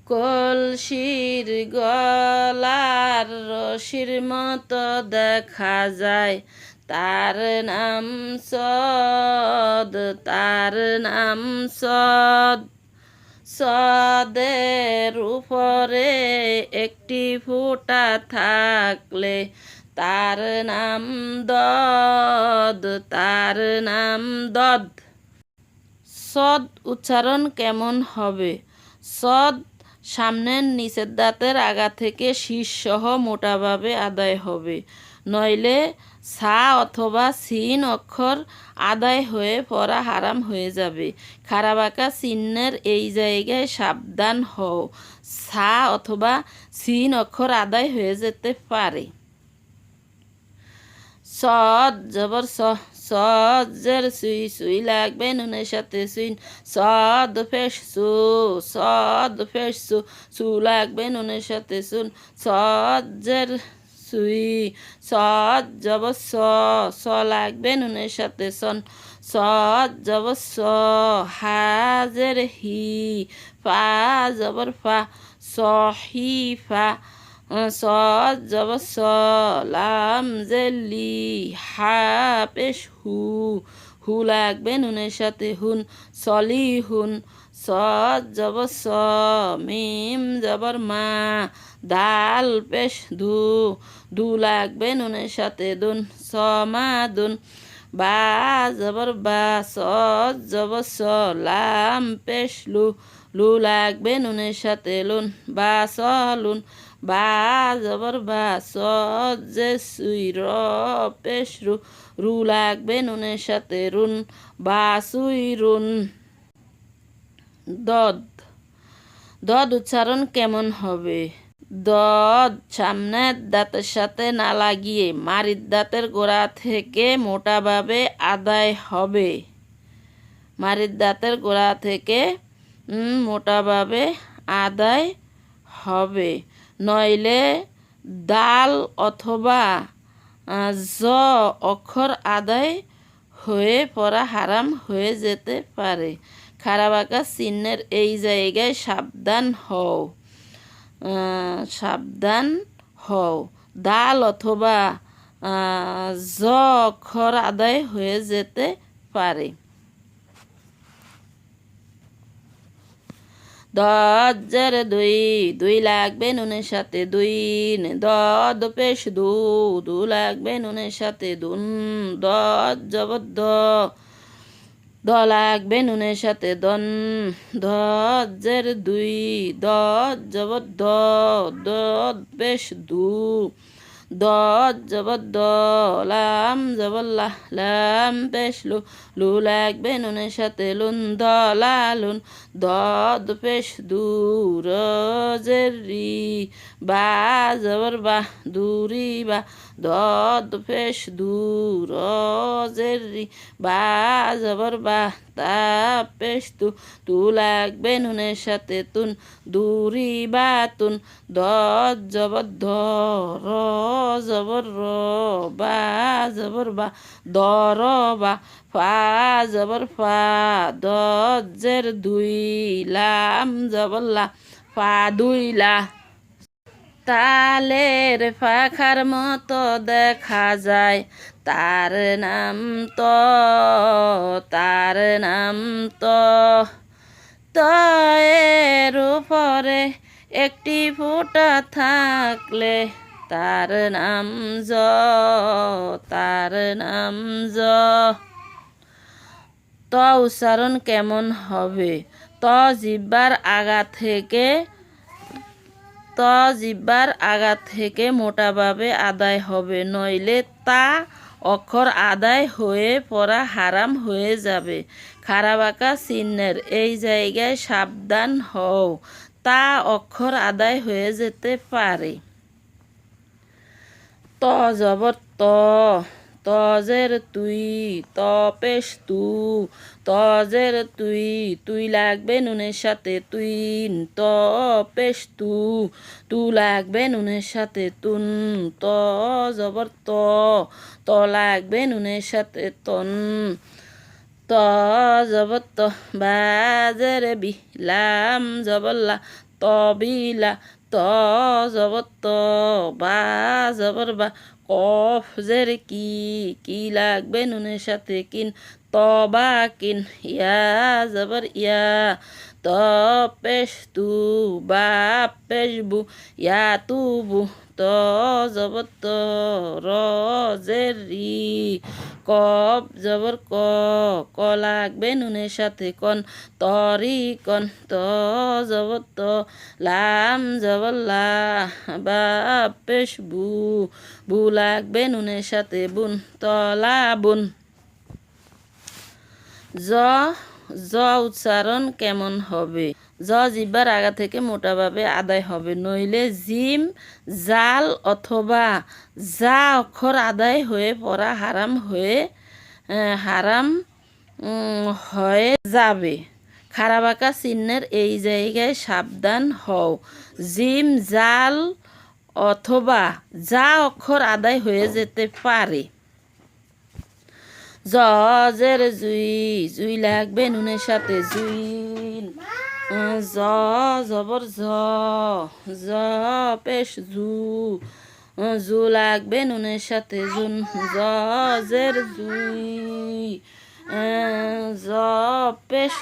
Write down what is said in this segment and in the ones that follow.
কলসির গলার রশির মতো দেখা যায়, তার নাম সদ, তার নাম সদ। সদের উপরে একটি ফোঁটা থাকলে তার নাম দদ, তার নাম দদ। সদ উচ্চারণ কেমন হবে? সদ সামনের নিচের দাঁতের আগা থেকে শীর্ষসহ মোটাভাবে আদায় হবে, নইলে সা অথবা সিন অক্ষর আদায় হয়ে পড়া হারাম হয়ে যাবে। খাড়া বাঁকা চিহ্নের এই জায়গায় সাবধান হও, সা অথবা সিন অক্ষর আদায় হয়ে যেতে পারে। সদ জবর স, সজের সুই, সুই লাগবে নুনের সাথে সুইন। সদ ফেস সু, সদ ফেস সু, সু লাগবে নুনের সাথে সুন। সজের সুই, সদ জবর স, স লাগবে নুনের সাথে সন। সদ জবর স, হাজের হি, ফা জবর ফা, সহি ফা। সদ জবর স, লাম জেলি, হা পেশ হু, হু লাগবে নুনের সাথে হুন। সলি হুন। সদ জবর স, মিম জবর মা, দাল পেশ ধু, ধু লাগবে নুনের সাথে দুন। সমা দুন। বা জবর বা, সদ জবর স, লাম পেশ লু, লু লাগবে নুনের সাথে লুন। বা সলুন। বা জবর বা, সদ যে সুই, র পেশ রু, রু লাগবে নুনের সাথে রুন। বা সুই রুন। দদ, দদ উচ্চারণ কেমন হবে? দদ সামনের দাঁতের সাথে না লাগিয়ে মাড়ির দাঁতের গোড়া থেকে মোটাভাবে আদায় হবে, মাড়ির দাঁতের গোড়া থেকে মোটাভাবে আদায় হবে, নইলে দাল অথবা জ অক্ষর আদায় হয়ে পড়া হারাম হয়ে যেতে পারে। খাড়া বাঁকা চিহ্নের এই জায়গায় সাবধান হও, সাবধান হও। দাল অথবা জ অক্ষর আদায় হয়ে যেতে পারে। দজের দুই, দুই লাগবে নুনের সাথে দুইন। দদ পেশ দু, দু লাগবে নুনের সাথে দুন। দদ জবর দ, দ লাগবে নুনের সাথে দন। দজের দুই, দদ জবর দ, দদ পেশ দু, দদ জবর দ, লাম জবর লা, লাম পেশ লু, লু লাগবে নুনের সাথে লুন। দ লা লুন। দদ পেশ দু, রজের রি, বা জবর বা, দুরি বা, দদ পেশ দু, রজের রি, বা জবর বা, তা পেশ তু, তু লাগবে নুনের সাথে তুন। দুরি বা তুন। দদ জবর দ, র জবর র, বা জবর বা, দর বা, ফা জবর ফা। দজের দুই, লাম জবর লা, ফা দুই লা। তালের পাখার মতো দেখা যায়, তার নাম ত, তার নাম ত। ত এর উপরে একটি ফোঁটা থাকলে তার নাম জ, তার নাম জ। ত উচ্চারণ কেমন হবে? ত জিহ্বার আগা থেকে, ত জিহ্বার আগা থেকে মোটাভাবে আদায় হবে, নইলে তা অক্ষর আদায় হয়ে পড়া হারাম হয়ে যাবে। খাড়া বাঁকা চিহ্নের এই জায়গায় সাবধান হও, তা অক্ষর আদায় হয়ে যেতে পারে। ত জবর ত, তজের তুই, ত পেশ তু, তজের তুই, তুই লাগবে নুনের সাথে তুইন। ত পেশ তু, তু লাগবে নুনের সাথে তুন। ত জবর ত, ত লাগবে নুনের সাথে তন। ত জবর ত, বাজের বি, লাম জবর লা, তবিলা ত জবর ত বা জবর বা কফ জের কি লাগবে নুনের সাথে কিন তবা কিন ইয়া জবর ইয়া ত পেশ তু বা পেশ বু ইয়া তু বু ত জবর ত র জের রি কফ জবর ক লাগবে নুনের সাথে কন তরি কন ত জবর ত লাম জবর লা বা পেশ বু লাগবে নুনের সাথে বুন তলা বুন জ জ উচ্চারণ কেমন হবে জ জিব্বার আগা থেকে মোটাভাবে আদায় হবে, নইলে জিম জাল অথবা যা অক্ষর আদায় হয়ে পড়া হারাম হয়ে যাবে। খাড়া বাঁকা চিহ্নের এই জায়গায় সাবধান হও। জিম জাল অথবা যা অক্ষর আদায় হয়ে যেতে পারে। জের জুই লাগবে নুনের সাথে জুইন জবর জ পেশ জু লাগবে নুনের সাথে জুন জের জুই জ পেশ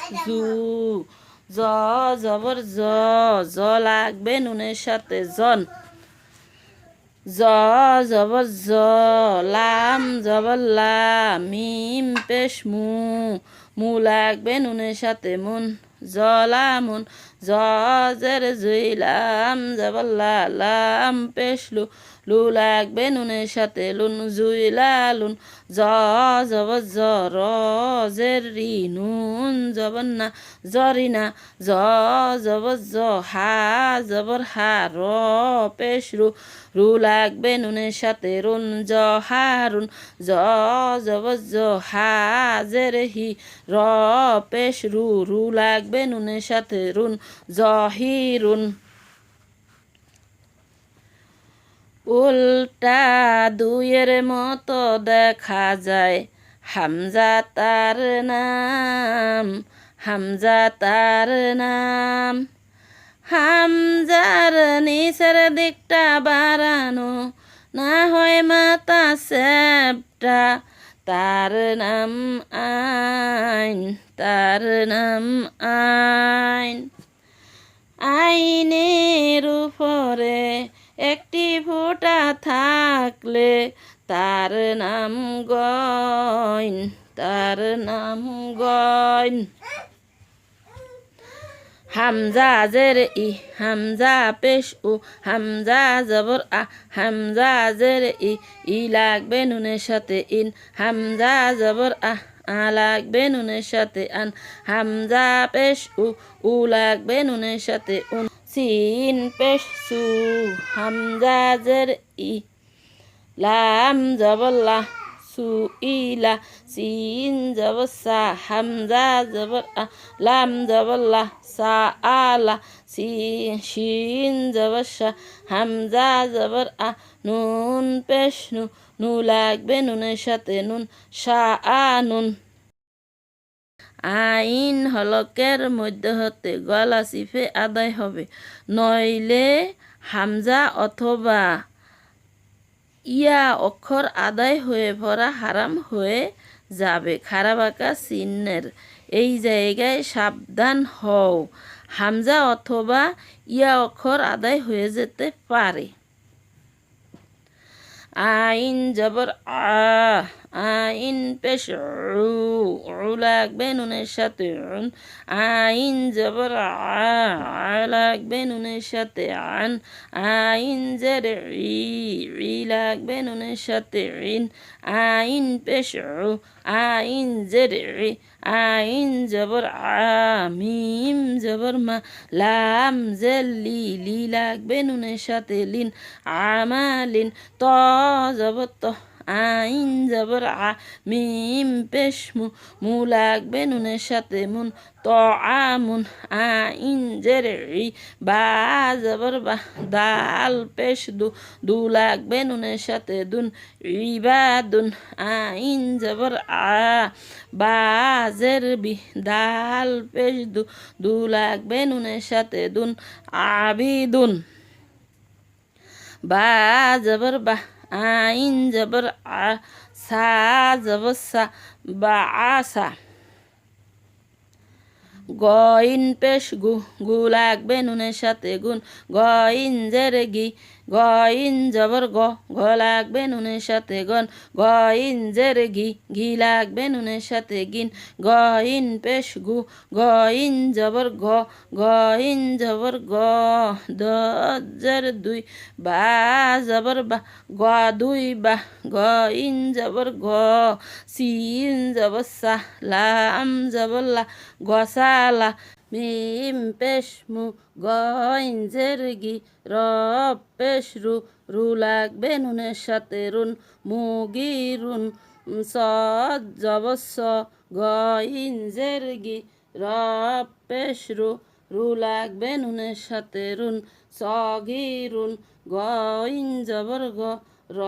জবর জ লাগবে নুনের সাথে জন জবর লাম জবর লা মিম পেশ মু লাগবে নুনের সাথে মুন জলামুন জের জুই লাম জবর লাম পেশ লু লাগবে নুনের সাথে লুন জুই লালুন জবর র জের রি নুন জবর না জরিনা জবর হা জবর হা র পেশ রু লাগবে নুনের সাথে রুন হারুন জবর হা জের হি র পেশ রু লাগবে নুনের সাথে রুন জহিরুন উল্টা দুইয়ের মতো দেখা যায় হামজা তার নাম হামজার নিচের দিকটা বাড়ানো না হয় মাথা সেপটা তার নাম আইন আইনের উপরে একটি ফোঁটা থাকলে তার নাম গয়ন হামজা জের ই হামজা পেশ উ হামজা জবর হামজা জের ই লাগবে নুনের সাথে ইন হামজা জবর লাগবে নুনের সাথে আন হামজা পেশ উ লাগবে নুনের সাথে উন সিন পেশ সু হামজা জের ই লাম জবর লা সু ইলা সিন জবর সা হামজা জবর লাম জবর লা সা আলা শিন জবর সা হামজা জবর নুন পেশ নু লাগবে নুনের সাথে নুন নুন আইন হলকের মধ্য হতে গলা চিপে আদায় হবে, নইলে হামজা অথবা ইয়া অক্ষর আদায় হয়ে পড়া হারাম হয়ে যাবে। খাড়া বাঁকা চিহ্নের এই জায়গায় সাবধান হও। হামজা অথবা ইয়া অক্ষর আদায় হয়ে যেতে পারে। আইন জবর আইন পেশ লাগবে নুনের সাথে আইন জবর লাগবে নুনের সাথে আইন জের ই লাগবে নুনের সাথে আইন পেশ আইন জের আইন জবর মিম জবর মা লাম জের লি লাগবে নুনের সাথে লিন আমালিন ত জবর আইন জবর আ মিম পেশ মু মু লাগবে নুনের সাথে মুন ত আমুন আইন জের ই বা জবর বা দাল পেশ দু দু লাগবে নুনের সাথে দুন ইবাদুন আইন জবর আ বা জের বি দাল পেশ দু দু লাগবে নুনের সাথে দুন আবিদুন বা জবর বা আইন জবর আ সা জবর সা বা আসা গইন পেশ গু গু লাগবে নুনের সাথে গুন গইন জের গি গইন জবর গ ঘ লাগবে নুনের সাথে গন গইন জের ঘি ঘি লাগবে নুনের সাথে গিন গইন পেশ গু গইন জবর ঘ গইন জবর গ দর দুই বা জবর বা গ দুই বা গইন জবর ঘ সিন জবর সা লাম জবর লা গসালা মিম পেশ মু গইন জের গি র পেশ রু রু লাগবে নুনের সাথে রুন মুগিরুন সদ জবর স গইন জের গি র পেশ রু রু লাগবে নুনের সাথে রুন সগিরুন গইন জবর গ র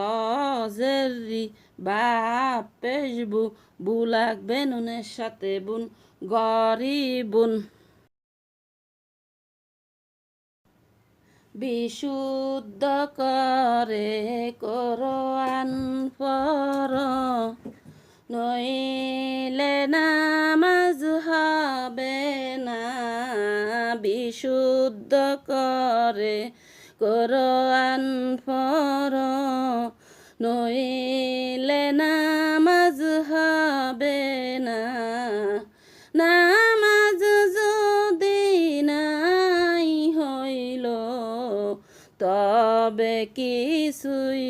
জের রি বা পেশ বু বু লাগবে নুনের সাথে বুন গরিবুন বিশুদ্ধ করে কোরআন পর নইলে নামাজ হবে না বিশুদ্ধ করে কোরআন পর নইলে নামাজ হবে না নামাজ যদি নাই হইল তবে কিছুই